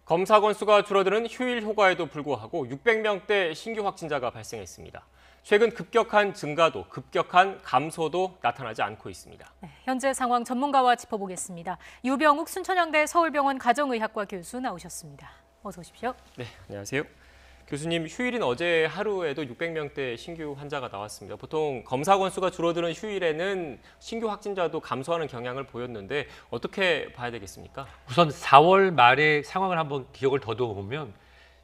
검사 건수가 줄어드는 휴일 효과에도 불구하고 600명대 신규 확진자가 발생했습니다. 최근 급격한 증가도 급격한 감소도 나타나지 않고 있습니다. 네, 현재 상황 전문가와 짚어보겠습니다. 유병욱 순천향대 서울병원 가정의학과 교수 나오셨습니다. 어서 오십시오. 네, 안녕하세요. 교수님, 휴일인 어제 하루에도 600명대 신규 환자가 나왔습니다. 보통 검사 건수가 줄어드는 휴일에는 신규 확진자도 감소하는 경향을 보였는데 어떻게 봐야 되겠습니까? 우선 4월 말의 상황을 한번 기억을 더듬어 보면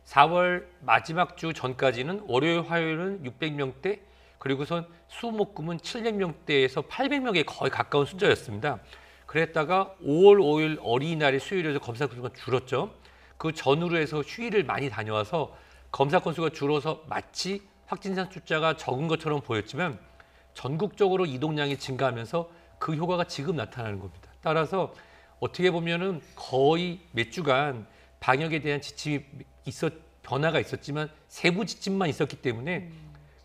4월 마지막 주 전까지는 월요일, 화요일은 600명대, 그리고선 수, 목, 금은 700명대에서 800명에 거의 가까운 숫자였습니다. 그랬다가 5월 5일 어린이날의 수요일에서 검사 건수가 줄었죠. 그 전후로 해서 휴일을 많이 다녀와서 검사 건수가 줄어서 마치 확진자 숫자가 적은 것처럼 보였지만 전국적으로 이동량이 증가하면서 그 효과가 지금 나타나는 겁니다. 따라서 어떻게 보면은 거의 몇 주간 방역에 대한 지침이 변화가 있었지만 세부 지침만 있었기 때문에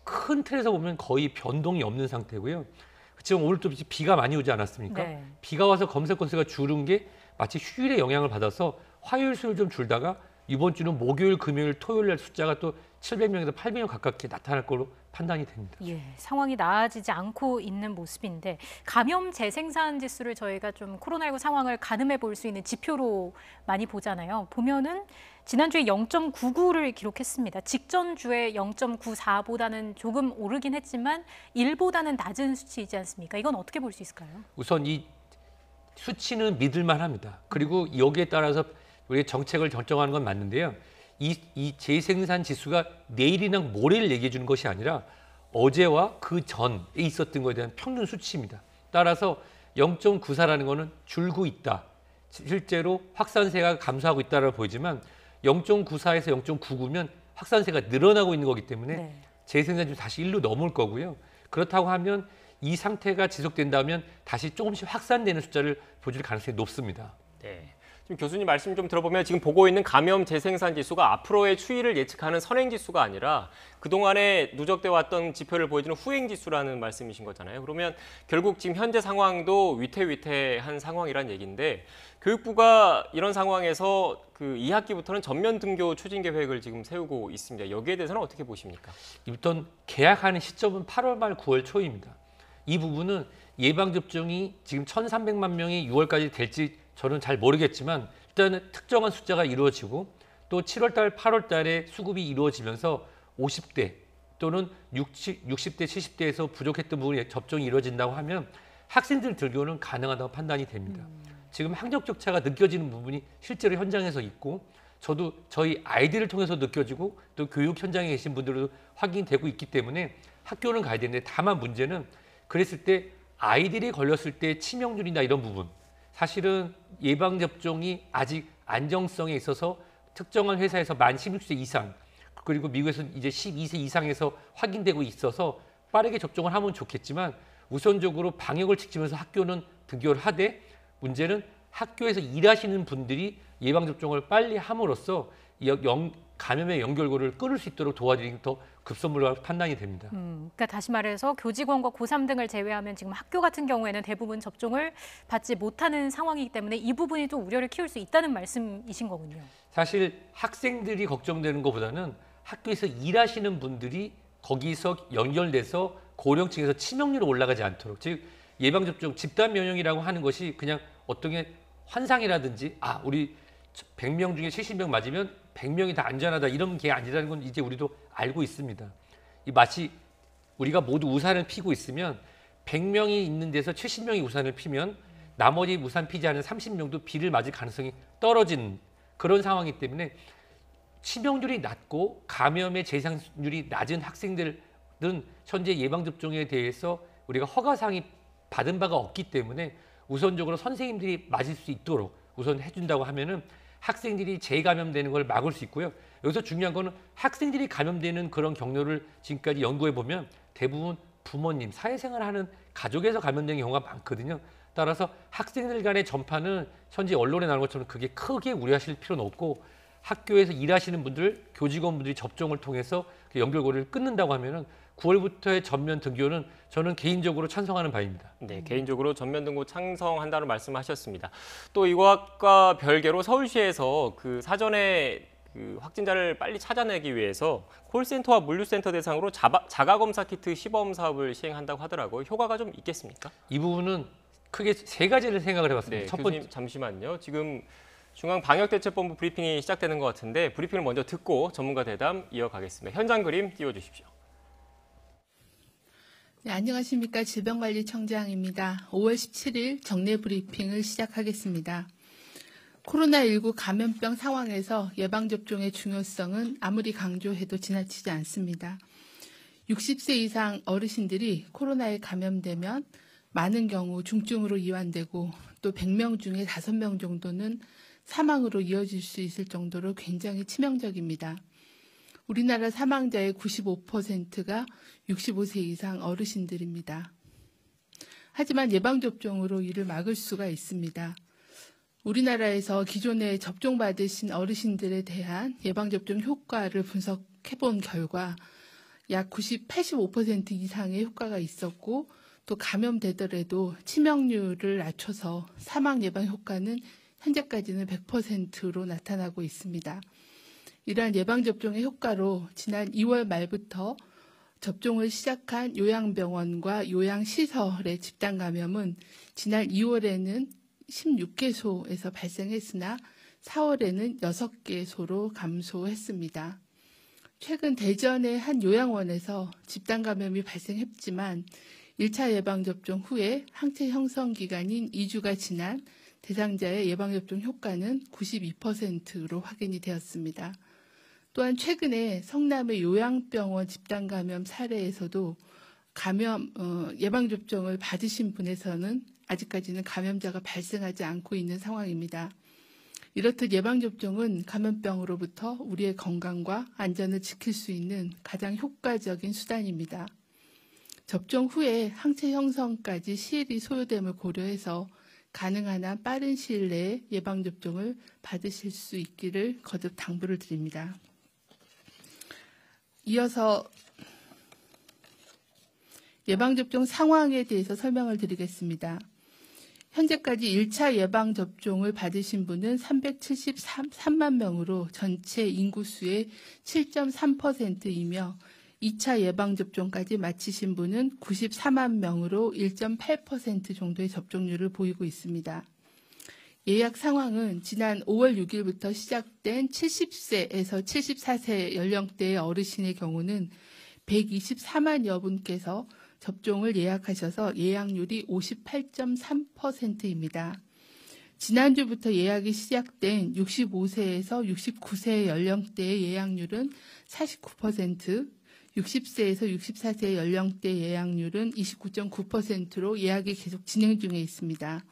큰 틀에서 보면 거의 변동이 없는 상태고요. 그렇지만 오늘 또 비가 많이 오지 않았습니까? 네. 비가 와서 검사 건수가 줄은 게 마치 휴일에 영향을 받아서 화요일, 수요일 좀 줄다가 이번 주는 목요일, 금요일, 토요일 날 숫자가 또 700명에서 800명 가깝게 나타날 걸로 판단이 됩니다. 예, 상황이 나아지지 않고 있는 모습인데 감염 재생산 지수를 저희가 좀 코로나19 상황을 가늠해 볼 수 있는 지표로 많이 보잖아요. 보면은 지난주에 0.99를 기록했습니다. 직전 주에 0.94보다는 조금 오르긴 했지만 1보다는 낮은 수치이지 않습니까? 이건 어떻게 볼 수 있을까요? 우선 이 수치는 믿을만 합니다. 그리고 여기에 따라서 우리 정책을 결정하는 건 맞는데요. 이 재생산 지수가 내일이나 모레를 얘기해 주는 것이 아니라 어제와 그 전에 있었던 것에 대한 평균 수치입니다. 따라서 0.94라는 것은 줄고 있다. 실제로 확산세가 감소하고 있다고 보이지만 0.94에서 0.99면 확산세가 늘어나고 있는 거기 때문에 네. 재생산 지수 다시 1로 넘을 거고요. 그렇다고 하면 이 상태가 지속된다면 다시 조금씩 확산되는 숫자를 보여줄 가능성이 높습니다. 네. 지금 교수님 말씀 좀 들어보면 지금 보고 있는 감염 재생산 지수가 앞으로의 추이를 예측하는 선행 지수가 아니라 그동안에 누적돼 왔던 지표를 보여주는 후행 지수라는 말씀이신 거잖아요. 그러면 결국 지금 현재 상황도 위태위태한 상황이란 얘기인데 교육부가 이런 상황에서 그 2학기부터는 전면 등교 추진 계획을 지금 세우고 있습니다. 여기에 대해서는 어떻게 보십니까? 일단 개학하는 시점은 8월 말 9월 초입니다. 이 부분은 예방접종이 지금 1,300만 명이 6월까지 될지 저는 잘 모르겠지만 일단은 특정한 숫자가 이루어지고 또 7월 달, 8월 달에 수급이 이루어지면서 50대 또는 60대, 70대에서 부족했던 부분이 접종이 이루어진다고 하면 학생들 등교는 가능하다고 판단이 됩니다. 지금 학력 격차가 느껴지는 부분이 실제로 현장에서 있고 저도 저희 아이들을 통해서 느껴지고 또 교육 현장에 계신 분들도 확인되고 있기 때문에 학교는 가야 되는데 다만 문제는 그랬을 때 아이들이 걸렸을 때 치명률이나 이런 부분 사실은 예방접종이 아직 안정성에 있어서 특정한 회사에서 만 16세 이상 그리고 미국에서는 이제 12세 이상에서 확인되고 있어서 빠르게 접종을 하면 좋겠지만 우선적으로 방역을 지키면서 학교는 등교를 하되 문제는 학교에서 일하시는 분들이 예방접종을 빨리 함으로써 감염의 연결고리를 끊을 수 있도록 도와드리는 더 급선무로 판단이 됩니다. 그러니까 다시 말해서 교직원과 고3 등을 제외하면 지금 학교 같은 경우에는 대부분 접종을 받지 못하는 상황이기 때문에 이 부분이 좀 우려를 키울 수 있다는 말씀이신 거군요. 사실 학생들이 걱정되는 것보다는 학교에서 일하시는 분들이 거기서 연결돼서 고령층에서 치명률이 올라가지 않도록 즉 예방접종 집단 면역이라고 하는 것이 그냥 어떤 게 환상이라든지 우리 100명 중에 70명 맞으면 100명이 다 안전하다 이런 게 아니라는 건 이제 우리도 알고 있습니다. 이 마치 우리가 모두 우산을 피고 있으면 100명이 있는 데서 70명이 우산을 피면 나머지 우산 피지 않은 30명도 비를 맞을 가능성이 떨어지는 그런 상황이기 때문에 치명률이 낮고 감염의 재생률이 낮은 학생들은 현재 예방접종에 대해서 우리가 허가사항이 받은 바가 없기 때문에 우선적으로 선생님들이 맞을 수 있도록 우선 해준다고 하면은 학생들이 재감염되는 걸 막을 수 있고요. 여기서 중요한 거는 학생들이 감염되는 그런 경로를 지금까지 연구해 보면 대부분 부모님, 사회생활하는 가족에서 감염되는 경우가 많거든요. 따라서 학생들 간의 전파는 현재 언론에 나오는 것처럼 그게 크게 우려하실 필요는 없고 학교에서 일하시는 분들, 교직원분들이 접종을 통해서 그 연결고리를 끊는다고 하면은 9월부터의 전면 등교는 저는 개인적으로 찬성하는 바입니다. 네, 개인적으로 전면 등고 찬성한다는 말씀하셨습니다. 또 이것과 별개로 서울시에서 그 사전에 그 확진자를 빨리 찾아내기 위해서 콜센터와 물류센터 대상으로 자가검사 키트 시범 사업을 시행한다고 하더라고요. 효과가 좀 있겠습니까? 이 부분은 크게 세 가지를 생각을 해봤습니다. 네, 첫 교수님 번째, 잠시만요. 지금 중앙방역대책본부 브리핑이 시작되는 것 같은데 브리핑을 먼저 듣고 전문가 대담 이어가겠습니다. 현장 그림 띄워주십시오. 네, 안녕하십니까. 질병관리청장입니다. 5월 17일 정례 브리핑을 시작하겠습니다. 코로나19 감염병 상황에서 예방접종의 중요성은 아무리 강조해도 지나치지 않습니다. 60세 이상 어르신들이 코로나에 감염되면 많은 경우 중증으로 이완되고 또 100명 중에 5명 정도는 사망으로 이어질 수 있을 정도로 굉장히 치명적입니다. 우리나라 사망자의 95%가 65세 이상 어르신들입니다. 하지만 예방접종으로 이를 막을 수가 있습니다. 우리나라에서 기존에 접종받으신 어르신들에 대한 예방접종 효과를 분석해본 결과 약 85% 이상의 효과가 있었고 또 감염되더라도 치명률을 낮춰서 사망 예방 효과는 현재까지는 100%로 나타나고 있습니다. 이러한 예방접종의 효과로 지난 2월 말부터 접종을 시작한 요양병원과 요양시설의 집단감염은 지난 2월에는 16개소에서 발생했으나 4월에는 6개소로 감소했습니다. 최근 대전의 한 요양원에서 집단감염이 발생했지만 1차 예방접종 후에 항체 형성 기간인 2주가 지난 대상자의 예방접종 효과는 92%로 확인이 되었습니다. 또한 최근에 성남의 요양병원 집단감염 사례에서도 예방접종을 받으신 분에서는 아직까지는 감염자가 발생하지 않고 있는 상황입니다. 이렇듯 예방접종은 감염병으로부터 우리의 건강과 안전을 지킬 수 있는 가장 효과적인 수단입니다. 접종 후에 항체 형성까지 시일이 소요됨을 고려해서 가능한 한 빠른 시일 내에 예방접종을 받으실 수 있기를 거듭 당부를 드립니다. 이어서 예방접종 상황에 대해서 설명을 드리겠습니다. 현재까지 1차 예방접종을 받으신 분은 373만 명으로 전체 인구수의 7.3%이며 2차 예방접종까지 마치신 분은 94만 명으로 1.8% 정도의 접종률을 보이고 있습니다. 예약 상황은 지난 5월 6일부터 시작된 70세에서 74세 연령대의 어르신의 경우는 124만여 분께서 접종을 예약하셔서 예약률이 58.3%입니다. 지난주부터 예약이 시작된 65세에서 69세 연령대의 예약률은 49%, 60세에서 64세 연령대 예약률은 29.9%로 예약이 계속 진행 중에 있습니다.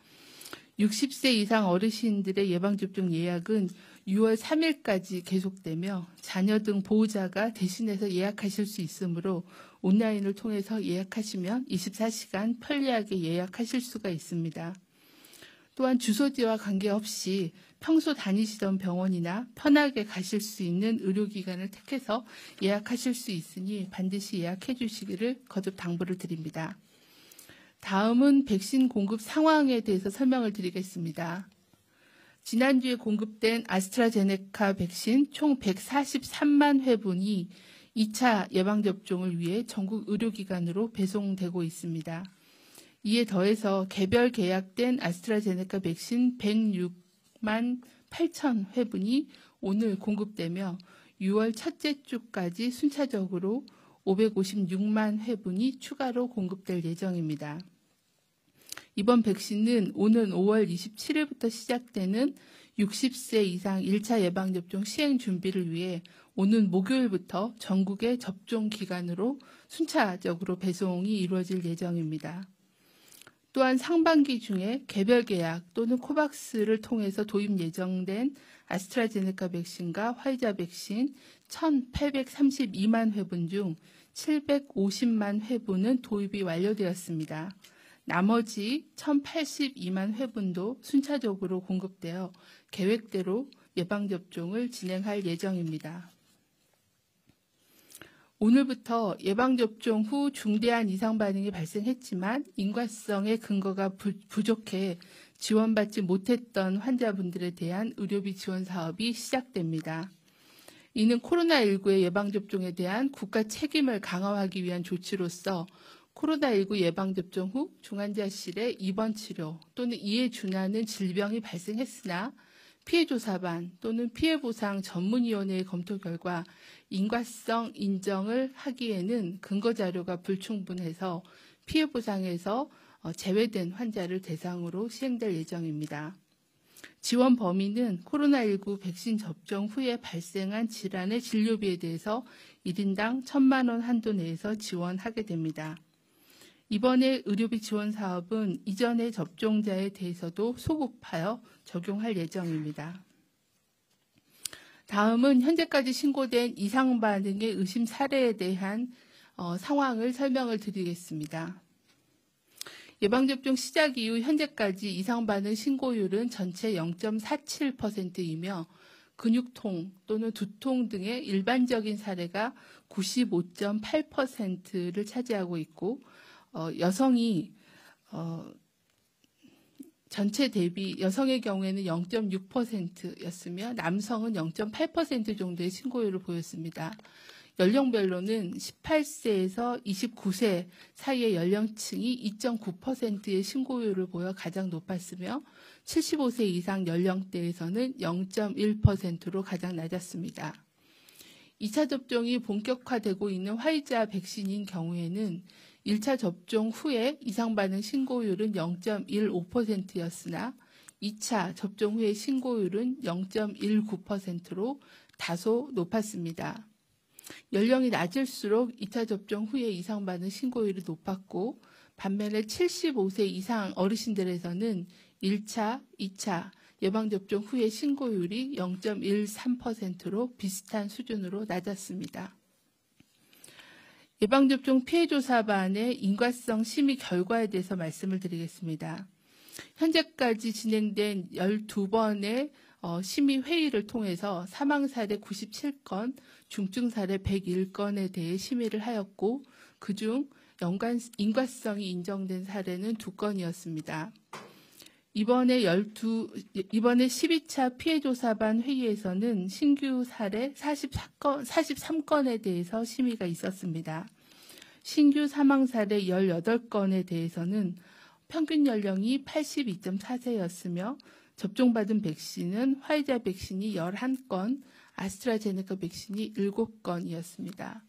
60세 이상 어르신들의 예방접종 예약은 6월 3일까지 계속되며 자녀 등 보호자가 대신해서 예약하실 수 있으므로 온라인을 통해서 예약하시면 24시간 편리하게 예약하실 수가 있습니다. 또한 주소지와 관계없이 평소 다니시던 병원이나 편하게 가실 수 있는 의료기관을 택해서 예약하실 수 있으니 반드시 예약해 주시기를 거듭 당부를 드립니다. 다음은 백신 공급 상황에 대해서 설명을 드리겠습니다. 지난주에 공급된 아스트라제네카 백신 총 143만 회분이 2차 예방접종을 위해 전국 의료기관으로 배송되고 있습니다. 이에 더해서 개별 계약된 아스트라제네카 백신 106만 8천 회분이 오늘 공급되며 6월 첫째 주까지 순차적으로 556만 회분이 추가로 공급될 예정입니다. 이번 백신은 오는 5월 27일부터 시작되는 60세 이상 1차 예방접종 시행 준비를 위해 오는 목요일부터 전국의 접종 기관으로 순차적으로 배송이 이루어질 예정입니다. 또한 상반기 중에 개별 계약 또는 코박스를 통해서 도입 예정된 아스트라제네카 백신과 화이자 백신 1,832만 회분 중 750만 회분은 도입이 완료되었습니다. 나머지 1,082만 회분도 순차적으로 공급되어 계획대로 예방접종을 진행할 예정입니다. 오늘부터 예방접종 후 중대한 이상 반응이 발생했지만 인과성의 근거가 부족해 지원받지 못했던 환자분들에 대한 의료비 지원 사업이 시작됩니다. 이는 코로나19의 예방접종에 대한 국가 책임을 강화하기 위한 조치로서 코로나19 예방접종 후 중환자실의 입원 치료 또는 이에 준하는 질병이 발생했으나 피해조사반 또는 피해보상 전문위원회의 검토 결과 인과성 인정을 하기에는 근거자료가 불충분해서 피해보상에서 제외된 환자를 대상으로 시행될 예정입니다. 지원 범위는 코로나19 백신 접종 후에 발생한 질환의 진료비에 대해서 1인당 1,000만 원 한도 내에서 지원하게 됩니다. 이번에 의료비 지원 사업은 이전의 접종자에 대해서도 소급하여 적용할 예정입니다. 다음은 현재까지 신고된 이상 반응의 의심 사례에 대한 상황을 설명을 드리겠습니다. 예방접종 시작 이후 현재까지 이상 반응 신고율은 전체 0.47%이며 근육통 또는 두통 등의 일반적인 사례가 95.8%를 차지하고 있고 여성이 전체 대비 여성의 경우에는 0.6%였으며 남성은 0.8% 정도의 신고율을 보였습니다. 연령별로는 18세에서 29세 사이의 연령층이 2.9%의 신고율을 보여 가장 높았으며 75세 이상 연령대에서는 0.1%로 가장 낮았습니다. 2차 접종이 본격화되고 있는 화이자 백신인 경우에는 1차 접종 후에 이상 반응 신고율은 0.15%였으나 2차 접종 후의 신고율은 0.19%로 다소 높았습니다. 연령이 낮을수록 2차 접종 후에 이상 반응 신고율이 높았고 반면에 75세 이상 어르신들에서는 1차, 2차 예방접종 후의 신고율이 0.13%로 비슷한 수준으로 낮았습니다. 예방접종 피해조사반의 인과성 심의 결과에 대해서 말씀을 드리겠습니다. 현재까지 진행된 12번의 심의 회의를 통해서 사망 사례 97건, 중증 사례 101건에 대해 심의를 하였고 그중 인과성이 인정된 사례는 2건이었습니다. 이번에 12차 피해조사반 회의에서는 신규 사례 43건에 대해서 심의가 있었습니다. 신규 사망 사례 18건에 대해서는 평균 연령이 82.4세였으며 접종받은 백신은 화이자 백신이 11건, 아스트라제네카 백신이 7건이었습니다.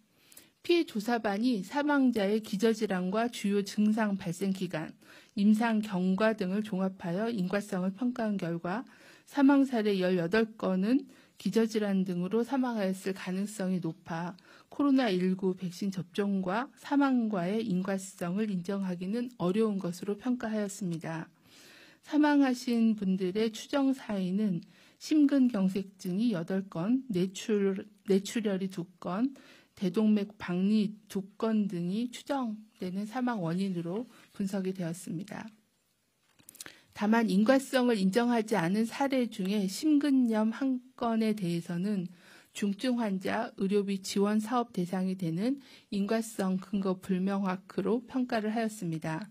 피해조사반이 사망자의 기저질환과 주요 증상 발생 기간, 임상 경과 등을 종합하여 인과성을 평가한 결과 사망 사례 18건은 기저질환 등으로 사망하였을 가능성이 높아 코로나19 백신 접종과 사망과의 인과성을 인정하기는 어려운 것으로 평가하였습니다. 사망하신 분들의 추정 사인은 심근경색증이 8건, 뇌출혈이 2건, 대동맥 박리 2건 등이 추정되는 사망 원인으로 분석이 되었습니다. 다만 인과성을 인정하지 않은 사례 중에 심근염 1건에 대해서는 중증 환자 의료비 지원 사업 대상이 되는 인과성 근거 불명확으로 평가를 하였습니다.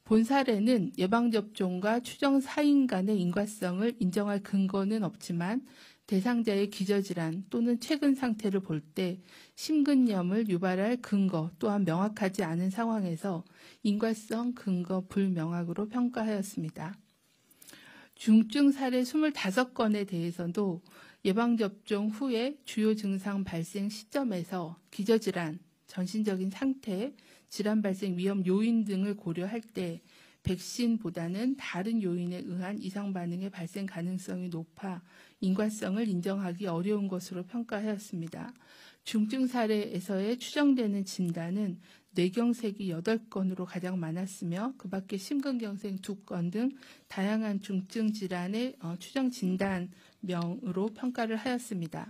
본 사례는 예방접종과 추정 사인 간의 인과성을 인정할 근거는 없지만 대상자의 기저질환 또는 최근 상태를 볼 때 심근염을 유발할 근거 또한 명확하지 않은 상황에서 인과성 근거 불명확으로 평가하였습니다. 중증 사례 25건에 대해서도 예방접종 후에 주요 증상 발생 시점에서 기저질환, 전신적인 상태, 질환 발생 위험 요인 등을 고려할 때 백신보다는 다른 요인에 의한 이상 반응의 발생 가능성이 높아 인과성을 인정하기 어려운 것으로 평가하였습니다. 중증 사례에서의 추정되는 진단은 뇌경색이 8건으로 가장 많았으며 그 밖에 심근경색 2건 등 다양한 중증 질환의 추정 진단명으로 평가를 하였습니다.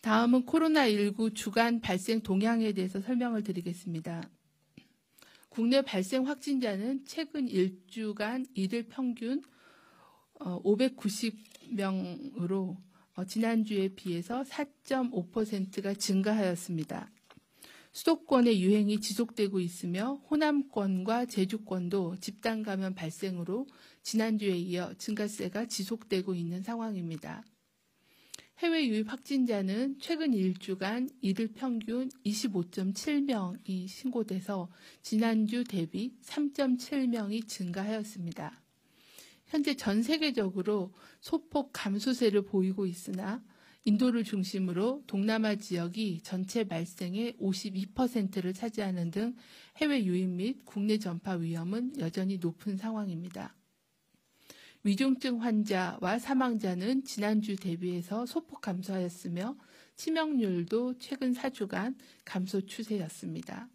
다음은 코로나19 주간 발생 동향에 대해서 설명을 드리겠습니다. 국내 발생 확진자는 최근 1주간 일일 평균 590명으로 지난주에 비해서 4.5%가 증가하였습니다. 수도권의 유행이 지속되고 있으며 호남권과 제주권도 집단 감염 발생으로 지난주에 이어 증가세가 지속되고 있는 상황입니다. 해외 유입 확진자는 최근 일주간 일일 평균 25.7명이 신고돼서 지난주 대비 3.7명이 증가하였습니다. 현재 전 세계적으로 소폭 감소세를 보이고 있으나 인도를 중심으로 동남아 지역이 전체 발생의 52%를 차지하는 등 해외 유입 및 국내 전파 위험은 여전히 높은 상황입니다. 위중증 환자와 사망자는 지난주 대비해서 소폭 감소하였으며 치명률도 최근 4주간 감소 추세였습니다.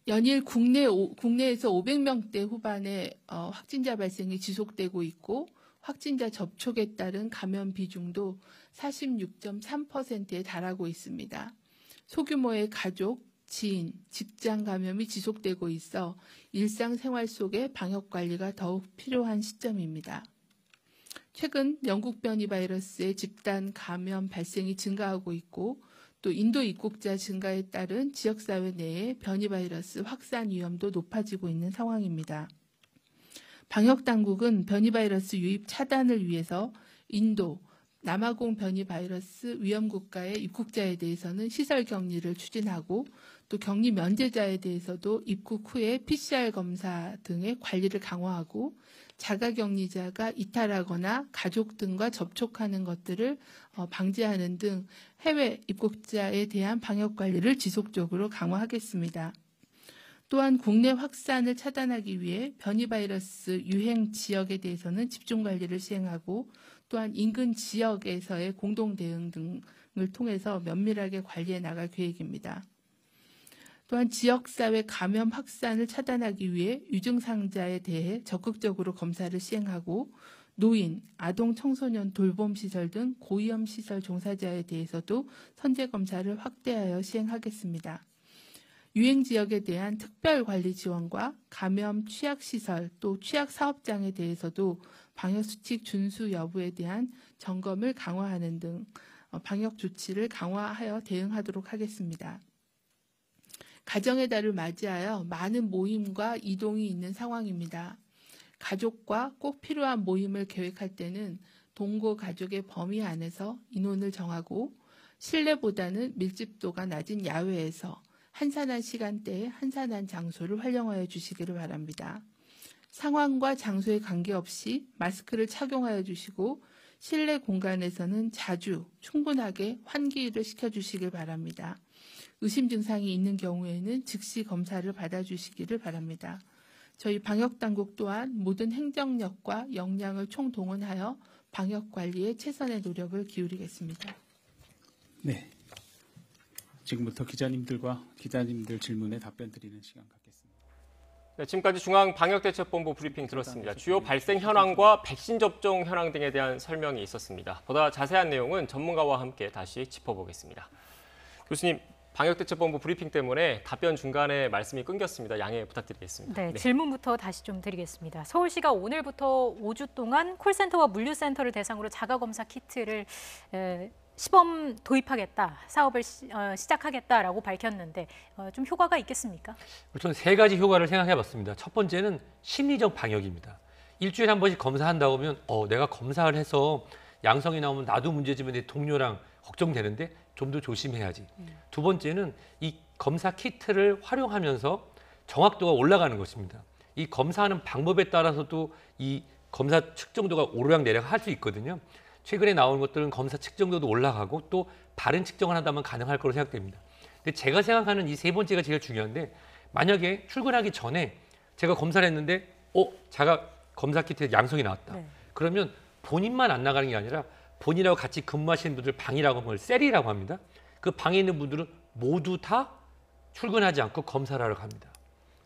연일 국내에서 500명대 후반의 확진자 발생이 지속되고 있고 확진자 접촉에 따른 감염 비중도 46.3%에 달하고 있습니다. 소규모의 가족, 지인, 직장 감염이 지속되고 있어 일상생활 속의 방역 관리가 더욱 필요한 시점입니다. 최근 영국 변이 바이러스의 집단 감염 발생이 증가하고 있고 또 인도 입국자 증가에 따른 지역사회 내의 변이 바이러스 확산 위험도 높아지고 있는 상황입니다. 방역당국은 변이 바이러스 유입 차단을 위해서 인도, 남아공 변이 바이러스 위험 국가의 입국자에 대해서는 시설 격리를 추진하고 또 격리 면제자에 대해서도 입국 후에 PCR 검사 등의 관리를 강화하고 자가격리자가 이탈하거나 가족 등과 접촉하는 것들을 방지하는 등 해외 입국자에 대한 방역 관리를 지속적으로 강화하겠습니다. 또한 국내 확산을 차단하기 위해 변이 바이러스 유행 지역에 대해서는 집중 관리를 시행하고 또한 인근 지역에서의 공동 대응 등을 통해서 면밀하게 관리해 나갈 계획입니다. 또한 지역사회 감염 확산을 차단하기 위해 유증상자에 대해 적극적으로 검사를 시행하고 노인, 아동, 청소년 돌봄시설 등 고위험시설 종사자에 대해서도 선제검사를 확대하여 시행하겠습니다. 유행지역에 대한 특별관리 지원과 감염 취약시설 또 취약사업장에 대해서도 방역수칙 준수 여부에 대한 점검을 강화하는 등 방역 조치를 강화하여 대응하도록 하겠습니다. 가정의 달을 맞이하여 많은 모임과 이동이 있는 상황입니다. 가족과 꼭 필요한 모임을 계획할 때는 동거 가족의 범위 안에서 인원을 정하고 실내보다는 밀집도가 낮은 야외에서 한산한 시간대에 한산한 장소를 활용하여 주시기를 바랍니다. 상황과 장소에 관계없이 마스크를 착용하여 주시고 실내 공간에서는 자주 충분하게 환기를 시켜주시길 바랍니다. 의심 증상이 있는 경우에는 즉시 검사를 받아주시기를 바랍니다. 저희 방역당국 또한 모든 행정력과 역량을 총동원하여 방역관리에 최선의 노력을 기울이겠습니다. 네. 지금부터 기자님들 질문에 답변 드리는 시간 갖겠습니다. 네, 지금까지 중앙방역대책본부 브리핑 들었습니다. 주요 발생 현황과 백신 접종 현황 등에 대한 설명이 있었습니다. 보다 자세한 내용은 전문가와 함께 다시 짚어보겠습니다. 교수님, 방역대책본부 브리핑 때문에 답변 중간에 말씀이 끊겼습니다. 양해 부탁드리겠습니다. 네, 질문부터 다시 좀 드리겠습니다. 서울시가 오늘부터 5주 동안 콜센터와 물류센터를 대상으로 자가검사 키트를 시범 도입하겠다, 사업을 시작하겠다라고 밝혔는데 좀 효과가 있겠습니까? 저는 세 가지 효과를 생각해봤습니다. 첫 번째는 심리적 방역입니다. 일주일에 한 번씩 검사한다고 하면 내가 검사를 해서 양성이 나오면 나도 문제지만 내 동료랑 걱정되는데 좀 더 조심해야지. 두 번째는 이 검사 키트를 활용하면서 정확도가 올라가는 것입니다. 이 검사하는 방법에 따라서도 이 검사 측정도가 오르락내리락 할 수 있거든요. 최근에 나온 것들은 검사 측정도도 올라가고 또 바른 측정을 한다면 가능할 거로 생각됩니다. 근데 제가 생각하는 이 세 번째가 제일 중요한데 만약에 출근하기 전에 제가 검사를 했는데 자가 검사 키트에 양성이 나왔다. 네. 그러면 본인만 안 나가는 게 아니라 본인하고 같이 근무하시는 분들 방이라고 하면 셀이라고 합니다. 그 방에 있는 분들은 모두 다 출근하지 않고 검사를 하러 갑니다.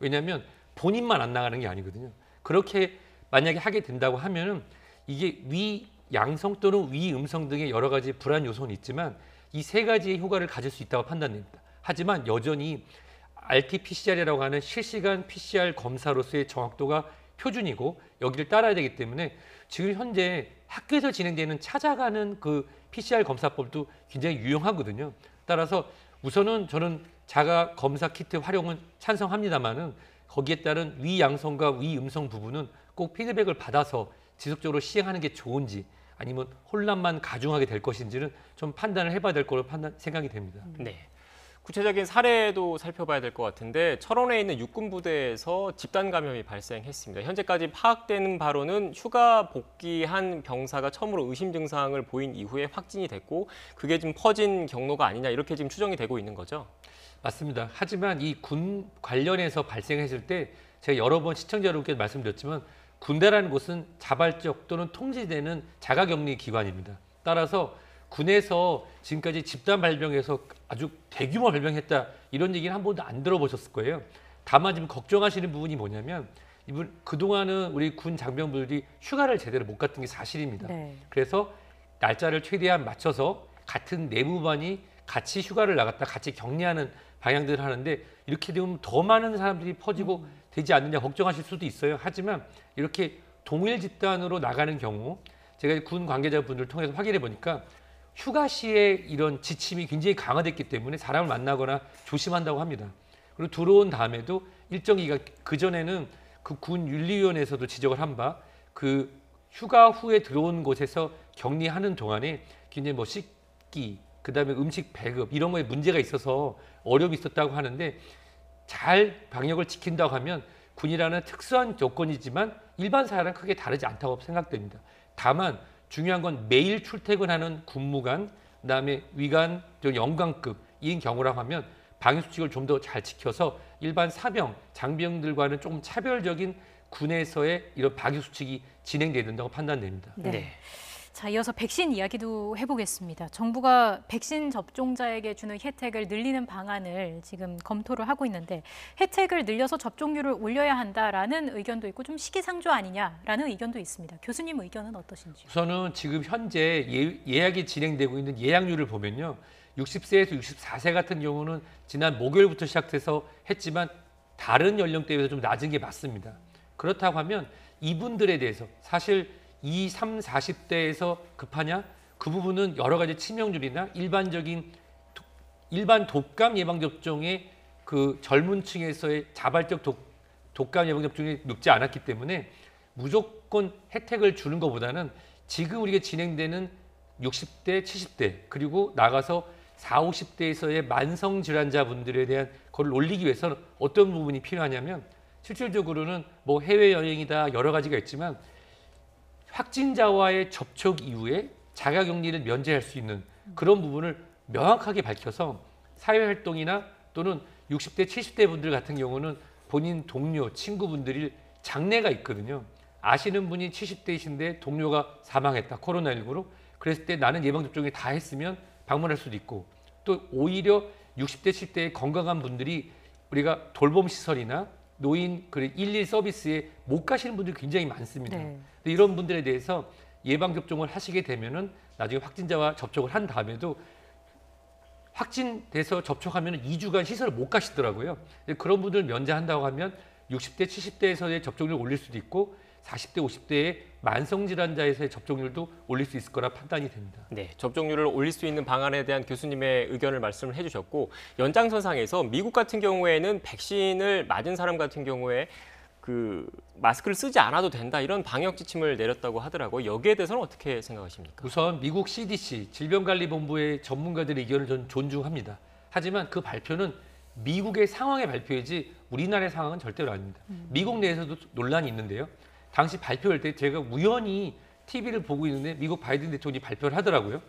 왜냐하면 본인만 안 나가는 게 아니거든요. 그렇게 만약에 하게 된다고 하면은 이게 위 양성 또는 위 음성 등의 여러 가지 불안 요소는 있지만 이 세 가지의 효과를 가질 수 있다고 판단됩니다. 하지만 여전히 RT-PCR이라고 하는 실시간 PCR 검사로서의 정확도가 표준이고 여기를 따라야 되기 때문에 지금 현재 학교에서 진행되는 찾아가는 그 PCR 검사법도 굉장히 유용하거든요. 따라서 우선은 저는 자가 검사 키트 활용은 찬성합니다만은 거기에 따른 위양성과 위음성 부분은 꼭 피드백을 받아서 지속적으로 시행하는 게 좋은지 아니면 혼란만 가중하게 될 것인지는 좀 판단을 해봐야 될 거로 생각이 됩니다. 네. 구체적인 사례도 살펴봐야 될 것 같은데 철원에 있는 육군부대에서 집단 감염이 발생했습니다. 현재까지 파악되는 바로는 휴가 복귀한 병사가 처음으로 의심 증상을 보인 이후에 확진이 됐고 그게 좀 퍼진 경로가 아니냐 이렇게 지금 추정이 되고 있는 거죠. 맞습니다. 하지만 이 군 관련해서 발생했을 때 제가 여러 번 시청자 여러분께 말씀드렸지만 군대라는 곳은 자발적 또는 통제되는 자가격리 기관입니다. 따라서 군에서 지금까지 집단 발병해서 아주 대규모 발병했다 이런 얘기는 한 번도 안 들어보셨을 거예요. 다만 지금 걱정하시는 부분이 뭐냐면 그동안은 우리 군 장병들이 휴가를 제대로 못 갔던 게 사실입니다. 네. 그래서 날짜를 최대한 맞춰서 같은 내무반이 같이 휴가를 나갔다 같이 격리하는 방향들을 하는데 이렇게 되면 더 많은 사람들이 퍼지고 되지 않느냐 걱정하실 수도 있어요. 하지만 이렇게 동일 집단으로 나가는 경우 제가 군 관계자분들을 통해서 확인해 보니까 휴가 시에 이런 지침이 굉장히 강화됐기 때문에 사람을 만나거나 조심한다고 합니다. 그리고 들어온 다음에도 일정 기간 그전에는 그 군 윤리위원회에서도 지적을 한 바 그 휴가 후에 들어온 곳에서 격리하는 동안에 굉장히 뭐 씻기 그다음에 음식 배급 이런 거에 문제가 있어서 어려움이 있었다고 하는데 잘 방역을 지킨다고 하면 군이라는 특수한 조건이지만 일반 사회랑 크게 다르지 않다고 생각됩니다. 다만 중요한 건 매일 출퇴근하는 군무관, 그다음에 위관, 영관급인 경우라고 하면 방역 수칙을 좀 더 잘 지켜서 일반 사병, 장병들과는 조금 차별적인 군에서의 이런 방역 수칙이 진행돼야 된다고 판단됩니다. 네. 자, 이어서 백신 이야기도 해보겠습니다. 정부가 백신 접종자에게 주는 혜택을 늘리는 방안을 지금 검토를 하고 있는데 혜택을 늘려서 접종률을 올려야 한다라는 의견도 있고 좀 시기상조 아니냐라는 의견도 있습니다. 교수님 의견은 어떠신지요? 우선은 지금 현재 예약이 진행되고 있는 예약률을 보면요. 60세에서 64세 같은 경우는 지난 목요일부터 시작돼서 했지만 다른 연령대에 비해서 좀 낮은 게 맞습니다. 그렇다고 하면 이분들에 대해서 사실 20, 30, 40대에서 급하냐? 그 부분은 여러 가지 치명률이나 일반 독감 예방접종의 그 젊은 층에서의 자발적 독감 예방접종이 높지 않았기 때문에 무조건 혜택을 주는 것보다는 지금 우리가 진행되는 60대, 70대 그리고 나가서 40, 50대에서의 만성질환자분들에 대한 그걸 올리기 위해서는 어떤 부분이 필요하냐면 실질적으로는 뭐 해외여행이다 여러 가지가 있지만 확진자와의 접촉 이후에 자가격리를 면제할 수 있는 그런 부분을 명확하게 밝혀서 사회활동이나 또는 60대, 70대 분들 같은 경우는 본인 동료, 친구분들이 장례가 있거든요. 아시는 분이 70대이신데 동료가 사망했다, 코로나19로. 그랬을 때 나는 예방접종을 다 했으면 방문할 수도 있고 또 오히려 60대, 70대의 건강한 분들이 우리가 돌봄시설이나 노인 112 서비스에 못 가시는 분들이 굉장히 많습니다. 네. 이런 분들에 대해서 예방접종을 하시게 되면은 나중에 확진자와 접촉을 한 다음에도 확진돼서 접촉하면 2주간 시설을 못 가시더라고요. 그런 분들 면제한다고 하면 60대, 70대에서의 접종률을 올릴 수도 있고 40대, 50대의 만성질환자에서의 접종률도 올릴 수 있을 거라 판단이 됩니다. 네, 접종률을 올릴 수 있는 방안에 대한 교수님의 의견을 말씀을 해주셨고 연장선상에서 미국 같은 경우에는 백신을 맞은 사람 같은 경우에 그 마스크를 쓰지 않아도 된다 이런 방역 지침을 내렸다고 하더라고요. 여기에 대해서는 어떻게 생각하십니까? 우선 미국 CDC 질병관리본부의 전문가들의 의견을 저는 존중합니다. 하지만 그 발표는 미국의 상황의 발표이지 우리나라의 상황은 절대로 아닙니다. 미국 내에서도 논란이 있는데요. 당시 발표할 때 제가 우연히 TV를 보고 있는데 미국 바이든 대통령이 발표를 하더라고요.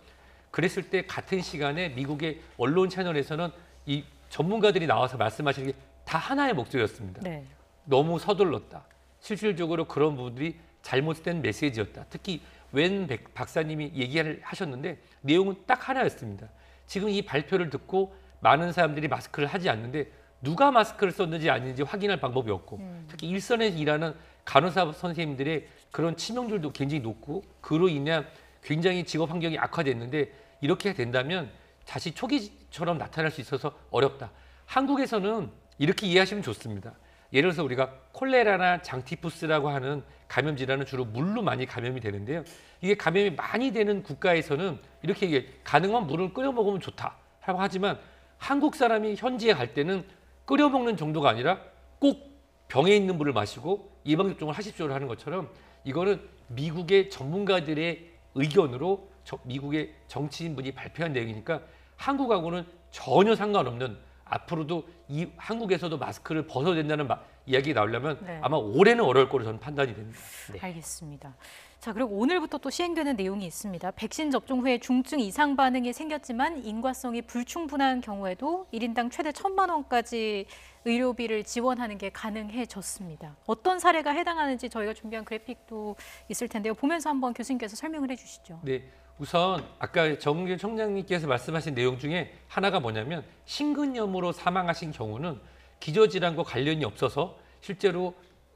그랬을 때 같은 시간에 미국의 언론 채널에서는 이 전문가들이 나와서 말씀하시는 게 다 하나의 목소리였습니다. 네. 너무 서둘렀다. 실질적으로 그런 부분들이 잘못된 메시지였다. 특히 웬 박사님이 얘기를 하셨는데 내용은 딱 하나였습니다. 지금 이 발표를 듣고 많은 사람들이 마스크를 하지 않는데 누가 마스크를 썼는지 아닌지 확인할 방법이 없고 특히 일선에 일하는 간호사 선생님들의 그런 치명률도 굉장히 높고 그로 인해 굉장히 직업 환경이 악화됐는데 이렇게 된다면 다시 초기처럼 나타날 수 있어서 어렵다. 한국에서는 이렇게 이해하시면 좋습니다. 예를 들어서 우리가 콜레라나 장티푸스라고 하는 감염 질환은 주로 물로 많이 감염이 되는데요. 이게 감염이 많이 되는 국가에서는 이렇게 이게 가능한 물을 끓여 먹으면 좋다라고 하지만 한국 사람이 현지에 갈 때는 끓여 먹는 정도가 아니라 꼭 병에 있는 물을 마시고 예방접종을 하십시오를 하는 것처럼 이거는 미국의 전문가들의 의견으로 미국의 정치인분이 발표한 내용이니까 한국하고는 전혀 상관없는 앞으로도 이 한국에서도 마스크를 벗어야 된다는 이야기 나오려면 네. 아마 올해는 어려울 거로 저는 판단이 됩니다. 네. 알겠습니다. 자, 그리고 오늘부터 또 시행되는 내용이 있습니다. 백신 접종 후에 중증 이상 반응이 생겼지만 인과성이 불충분한 경우에도 1인당 최대 1,000만 원까지 의료비를 지원하는 게 가능해졌습니다. 어떤 사례가 해당하는지 저희가 준비한 그래픽도 있을 텐데요. 보면서 한번 교수님께서 설명을 해주시죠. 네, 우선 아까 정은경 총장님께서 말씀하신 내용 중에 하나가 뭐냐면 심근염으로 사망하신 경우는 기저질환과 관련이 없어서 실제로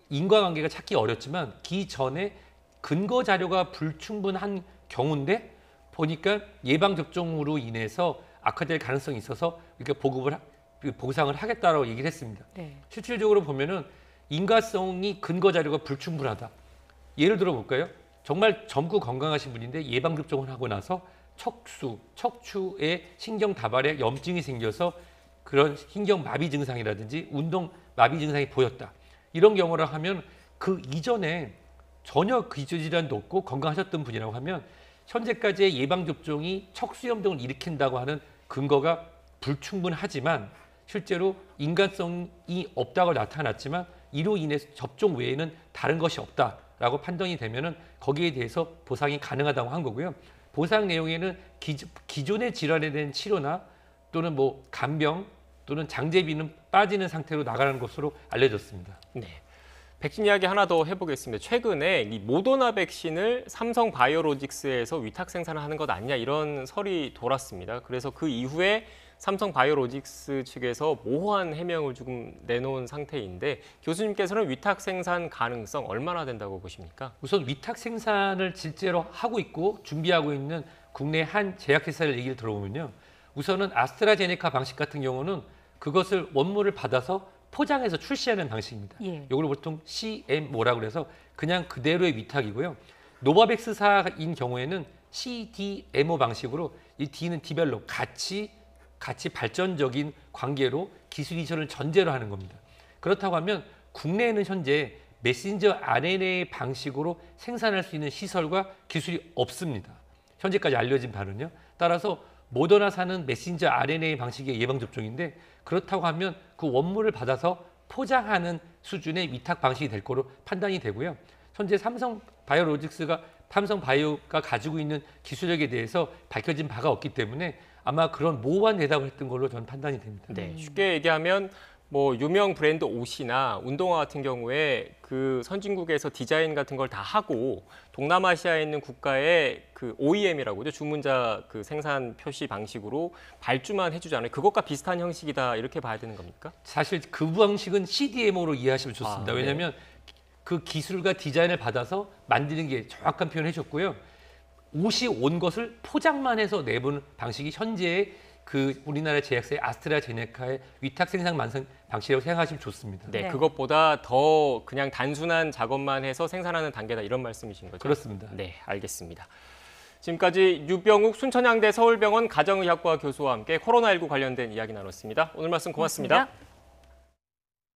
인과관계가 찾기 어렵지만 기전에 근거 자료가 불충분한 경우인데 보니까 예방접종으로 인해서 악화될 가능성이 있어서 이렇게 보상을 하겠다라고 얘기를 했습니다. 네. 실질적으로 보면은 인과성이 근거 자료가 불충분하다. 예를 들어 볼까요? 정말 젊고 건강하신 분인데 예방접종을 하고 나서 척추에 신경 다발에 염증이 생겨서 그런 신경 마비 증상이라든지 운동 마비 증상이 보였다. 이런 경우라 하면 그 이전에 전혀 기저질환도 없고 건강하셨던 분이라고 하면 현재까지의 예방접종이 척수염 등을 일으킨다고 하는 근거가 불충분하지만 실제로 인간성이 없다고 나타났지만 이로 인해서 접종 외에는 다른 것이 없다라고 판단이 되면은 거기에 대해서 보상이 가능하다고 한 거고요. 보상 내용에는 기존의 질환에 대한 치료나 또는 뭐 간병 또는 장제비는 빠지는 상태로 나가는 것으로 알려졌습니다. 네. 백신 이야기 하나 더 해보겠습니다. 최근에 이 모더나 백신을 삼성 바이오로직스에서 위탁 생산하는 것 아니냐 이런 설이 돌았습니다. 그래서 그 이후에 삼성 바이오로직스 측에서 모호한 해명을 조금 내놓은 상태인데 교수님께서는 위탁 생산 가능성 얼마나 된다고 보십니까? 우선 위탁 생산을 실제로 하고 있고 준비하고 있는 국내 한 제약회사를 얘기를 들어보면요. 우선은 아스트라제네카 방식 같은 경우는 그것을 원물을 받아서 포장해서 출시하는 방식입니다. 예. 이걸 보통 CMO라고 해서 그냥 그대로의 위탁이고요. 노바백스사인 경우에는 CDMO 방식으로 이 D는 디벨롭 같이 발전적인 관계로 기술 이전을 전제로 하는 겁니다. 그렇다고 하면 국내에는 현재 메신저 RNA 방식으로 생산할 수 있는 시설과 기술이 없습니다. 현재까지 알려진 바는요. 따라서 모더나사는 메신저 RNA 방식의 예방접종인데 그렇다고 하면 그 원물을 받아서 포장하는 수준의 위탁 방식이 될 거로 판단이 되고요. 현재 삼성 바이오가 가지고 있는 기술력에 대해서 밝혀진 바가 없기 때문에 아마 그런 모호한 대답을 했던 걸로 저는 판단이 됩니다. 네, 쉽게 얘기하면 뭐 유명 브랜드 옷이나 운동화 같은 경우에 그 선진국에서 디자인 같은 걸 다 하고 동남아시아에 있는 국가의 그 OEM이라고 하죠. 주문자 그 생산 표시 방식으로 발주만 해주잖아요. 그것과 비슷한 형식이다 이렇게 봐야 되는 겁니까? 사실 그 방식은 CDMO로 이해하시면 좋습니다. 아, 네. 왜냐하면 그 기술과 디자인을 받아서 만드는 게 정확한 표현을 해줬고요. 옷이 온 것을 포장만 해서 내보는 방식이 현재의 그 우리나라 제약사의 아스트라제네카의 위탁 생산 방식이라고 생각하시면 좋습니다. 네, 네. 그것보다 더 그냥 단순한 작업만 해서 생산하는 단계다 이런 말씀이신 거죠? 그렇습니다. 네, 알겠습니다. 지금까지 유병욱 순천향대 서울병원 가정의학과 교수와 함께 코로나19 관련된 이야기 나눴습니다. 오늘 말씀 고맙습니다. 고맙습니다.